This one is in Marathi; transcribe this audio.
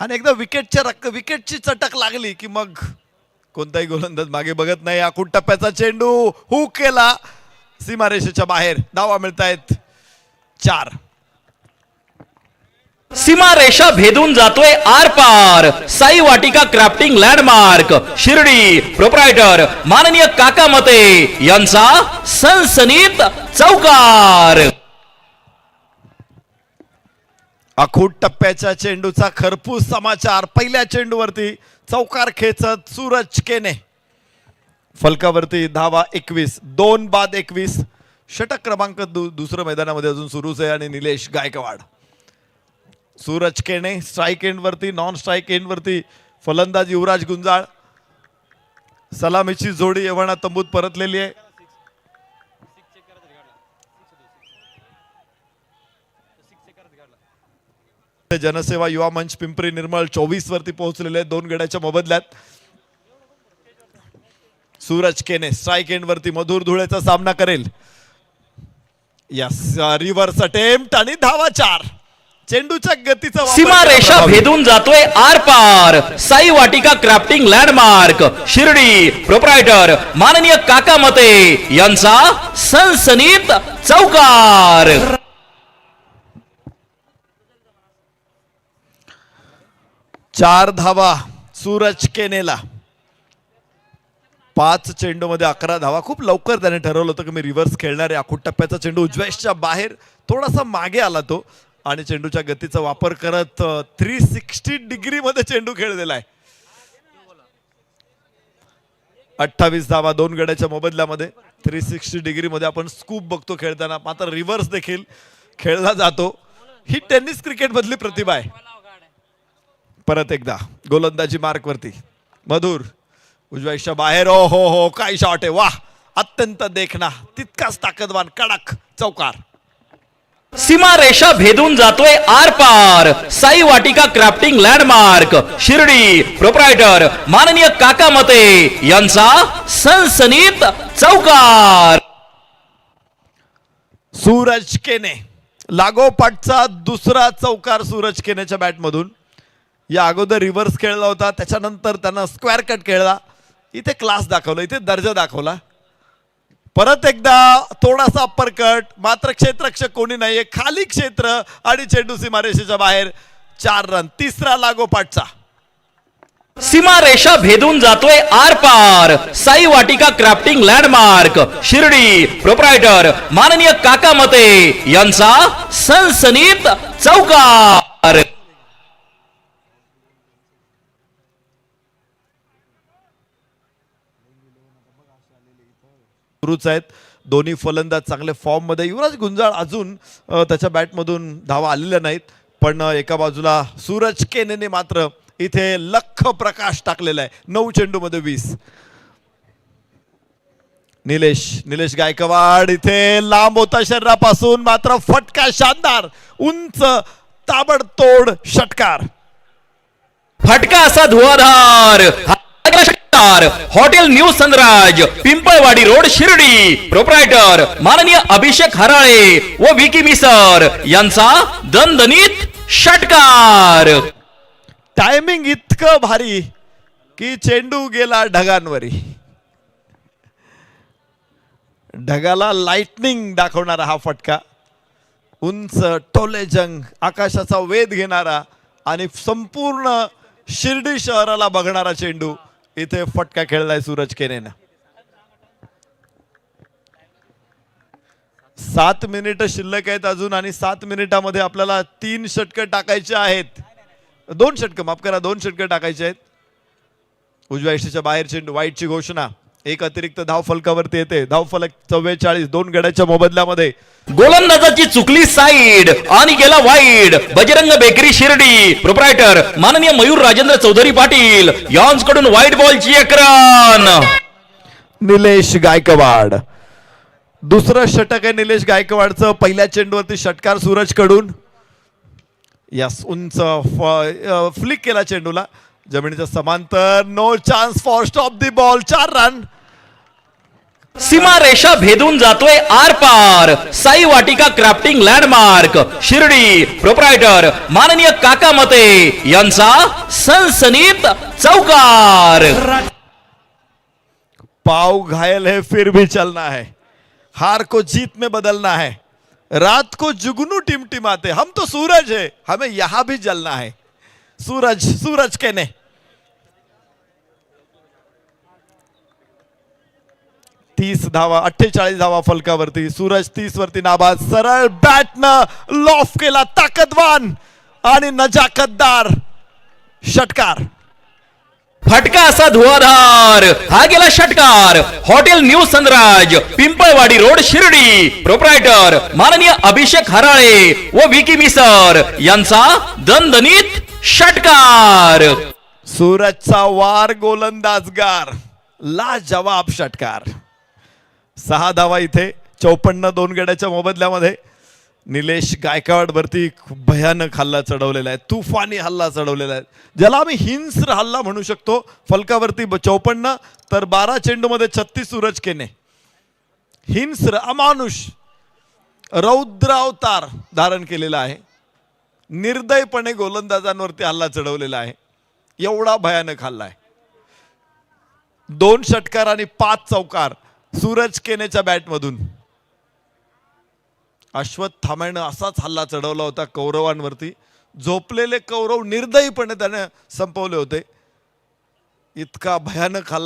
आणि एकदा विकेटची चटक लागली की मग कोणताही गोलंदाज मागे बघत नाही. आखूड टप्प्याचा चेंडू हुक केला सीमारेषेच्या बाहेर. धावा मिळतायत 4. सीमा रेषा भेदून जातोय आर पार. Sai Vatika crafting landmark Shirdi proprietor माननीय काका मते यांचा सनसनीत चौकार. आखूड टप्प्याच्या चेंडूचा खरपूस समाचार. पहिल्या चेंडूवरती चौकार खेचत सूरज केने. फलकावरती धावा 21. 2 बाद 21. षटक क्रमांक दुसरं मैदानामध्ये अजून सुरूच आहे. आणि निलेश गायकवाड. सूरज केने स्ट्राईक एंड वरती, नॉन स्ट्राईक एंड वरती फलंदाज युवराज गुंजाळ. सलामीची जोडी एव्हाना तंबूत परतलेली आहे. जनसेवा युवा मंच पिंपरी निर्मळ 24 वरती पोहोचलेले 2 गड्याच्या मोबदल्यात. सूरज केने स्ट्राईक एंड वरती मधुर धुळेचा सामना करेल. यस, रिव्हर्स अटेम्प्ट आणि धावा 4. चेंडूच्या गतीचा सीमा रेषा भेदून जातोय आर पार. Sai Vatika crafting landmark Shirdi proprietor माननीय काका मते यांचा सनसनीत चौकार. 4 धावा सूरज केनेला. 5 चेंडूमध्ये 11 धावा. खूप लवकर त्याने ठरवलं होतं की मी रिव्हर्स खेळणार आहे. आखूड टप्प्याचा चेंडू उजव्याच्या बाहेर थोडासा मागे आला तो आणि चेंडूच्या गतीचा वापर करत 360 डिग्री मध्ये चेंडू खेळलेला आहे. 28 धावा 2 गड्याच्या मोबदल्यामध्ये. 360 डिग्री मध्ये आपण स्कूप बघतो खेळताना, मात्र रिव्हर्स देखील खेळला जातो. ही टेनिस क्रिकेट मधली प्रतिभा आहे. परत एकदा गोलंदाजी मार्क वरती मधुर उजव्याच्या बाहेर. ओ हो काय शॉट आहे. वाह, अत्यंत देखना, तितकाच ताकदवान, कडक चौकार. सीमा रेषा भेदून जातोय आर पार. Sai Vatika crafting landmark Shirdi proprietor माननीय काका मते यांचा सनसनीत चौकार. सूरज केने लागोपाठचा दुसरा चौकार सूरज केनेच्या बॅटमधून. या अगोदर रिव्हर्स खेळला होता, त्याच्यानंतर त्यानं स्क्वेअर कट खेळला. इथे क्लास दाखवला, इथे दर्जा दाखवला. परत एकदा थोडासा अप्पर कट, मात्र क्षेत्ररक्षक कोणी नाहीये, खाली क्षेत्र आणि चेंडू सीमारेषेच्या बाहेर. 4 रन. तिसरा लागोपाठचा. सीमा रेषा भेदून जातोय आर पार. Sai Vatika crafting landmark Shirdi proprietor माननीय काका मते यांचा सनसनीत चौकार. सुरूच आहेत. दोन्ही फलंदाज चांगले फॉर्म मध्ये. युवराज गुंजाळ अजून त्याच्या बॅटमधून धावा आलेल्या नाहीत, पण एका बाजूला सूरज केनेने मात्र इथे लख प्रकाश टाकलेला आहे. 9 चेंडू मध्ये 20. निलेश गायकवाड इथे लांब होता शरीरापासून, मात्र फटका शानदार, उंच ताबडतोड षटकार. फटका असा धुवाधार. Hotel new Sanraj Pimpalwadi road Shirdi proprietor माननीय अभिषेक हराळे व विकी मिसर यांचा दणदणीत षटकार. टायमिंग इतकं भारी की चेंडू गेला ढगांवरी. ढगाला लाइटनिंग दाखवणारा हा फटका. उंच टोलेजंग, आकाशाचा वेध घेणारा आणि संपूर्ण शिर्डी शहराला बघणारा चेंडू. इथे फटका खेळलाय सूरज केनेनं. 7 मिनिटं शिल्लक आहेत अजून आणि 7 मिनिटामध्ये आपल्याला 3 षटकं टाकायचे आहेत. 2 षटकं, माफ करा, 2 षटकं टाकायचे आहेत. उजव्या यष्टीच्या बाहेर चेंडू. वाईटची घोषणा. एक अतिरिक्त धाव फलकावरती येते. धाव फलक 44. 2 गड्याच्या मोबदल्यामध्ये. गोलंदाजाची चुकली साईड आणि गेला wide. Bajrang bakery Shirdi proprietor माननीय मयूर राजेंद्र चौधरी पाटील यांच्याकडून व्हाईट बॉलची एक रन. निलेश गायकवाड. दुसरं षटक आहे निलेश गायकवाडचं. पहिल्या चेंडूवरती षटकार सूरज कडून. यस, उंच फ्लिक केला चेंडूला जमिनीच्या समांतर. No chance for stop the ball. 4 run. सीमारेषा भेदून जातोय आर पार Sai Vatika crafting landmark Shirdi proprietor माननीय काका मते यांचा सनसनीत चौकार. पाव घायल है फिर भी चलना है, हार को जीत में बदलना है, रात को जुगनू टिमटिमाते, हम तो सूरज है, हमें यहां भी जलना है. सूरज सूरज केने 30 धावा 48 धावा फलकावरती. सूरज 30 वरती नाबाद. सरळ बॅटनं लॉफ केला, ताकदवान आणि नजाकतदार षटकार. फटका असा धुवाधार, हा गेला षटकार. Hotel new Sanraj Pimpalwadi road Shirdi proprietor माननीय अभिषेक हराळे व विकी मिसर यांचा दणदणीत षटकार. सूरजचा वार गोलंदाजगार, लाजवाब षटकार. 6 धावा इथे 54 2 गड्याच्या मोबदल्यामध्ये. निलेश गायकवाड वरती खूप भयानक हल्ला चढवलेला आहे, तुफानी हल्ला चढवलेला आहे, ज्याला आम्ही हिंस्र हल्ला म्हणू शकतो. फलकावरती 54 तर 12 चेंडूमध्ये 36 सूरज केने. हिंस्र अमानुष रौद्र अवतार धारण केलेला आहे. निर्दयपणे गोलंदाजांवरती हल्ला चढवलेला आहे, एवढा भयानक हल्ला आहे. 2 षटकार आणि 5 चौकार सूरज केनेच्या बॅटमधून. अश्वत्थाम्यानं असाच हल्ला चढवला होता कौरवांवरती. झोपलेले कौरव निर्दयीपणे त्याने संपवले होते. इतका भयानक हल्ला